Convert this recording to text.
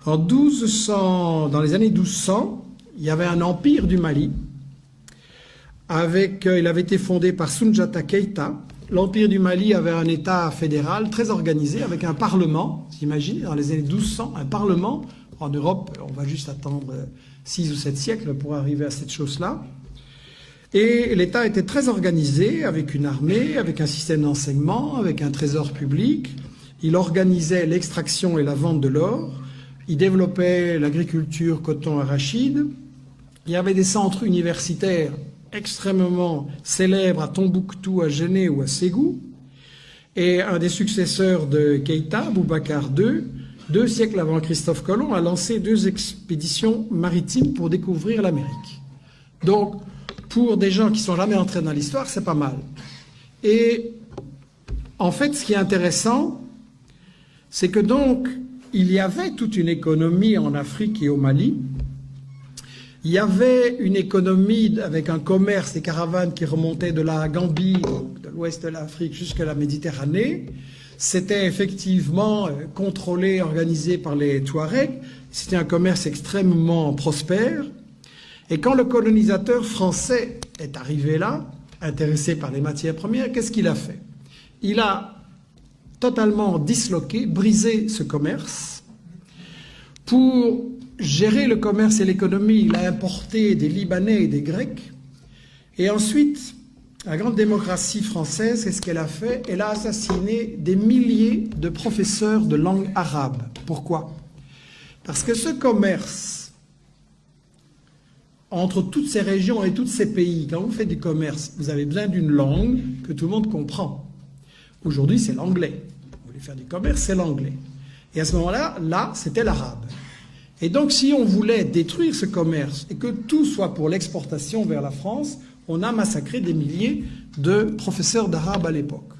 Dans les années 1200, il y avait un empire du Mali. Il avait été fondé par Soundiata Keïta. L'empire du Mali avait un État fédéral très organisé, avec un parlement. Vous imaginez, dans les années 1200, un parlement. En Europe, on va juste attendre 6 ou 7 siècles pour arriver à cette chose-là. Et l'État était très organisé, avec une armée, avec un système d'enseignement, avec un trésor public. Il organisait l'extraction et la vente de l'or. Il développait l'agriculture, coton, arachide. Il y avait des centres universitaires extrêmement célèbres à Tombouctou, à Géné ou à Ségou. Et un des successeurs de Keïta, Boubacar II, 2 siècles avant Christophe Colomb, a lancé 2 expéditions maritimes pour découvrir l'Amérique. Donc, pour des gens qui ne sont jamais entrés dans l'histoire, c'est pas mal. Et en fait, ce qui est intéressant, c'est que donc, il y avait toute une économie en Afrique et au Mali. Il y avait une économie avec un commerce, des caravanes qui remontaient de la Gambie, donc de l'ouest de l'Afrique jusqu'à la Méditerranée. C'était effectivement contrôlé, organisé par les Touaregs. C'était un commerce extrêmement prospère. Et quand le colonisateur français est arrivé là, intéressé par les matières premières, qu'est-ce qu'il a fait? Il a totalement disloqué, brisé ce commerce. Pour gérer le commerce et l'économie, il a importé des Libanais et des Grecs. Et ensuite, la grande démocratie française, qu'est-ce qu'elle a fait? Elle a assassiné des milliers de professeurs de langue arabe. Pourquoi? Parce que ce commerce entre toutes ces régions et tous ces pays, quand vous faites du commerce, vous avez besoin d'une langue que tout le monde comprend. Aujourd'hui, c'est l'anglais. Vous voulez faire du commerce, c'est l'anglais. Et à ce moment-là, c'était l'arabe. Et donc, si on voulait détruire ce commerce et que tout soit pour l'exportation vers la France, on a massacré des milliers de professeurs d'arabe à l'époque.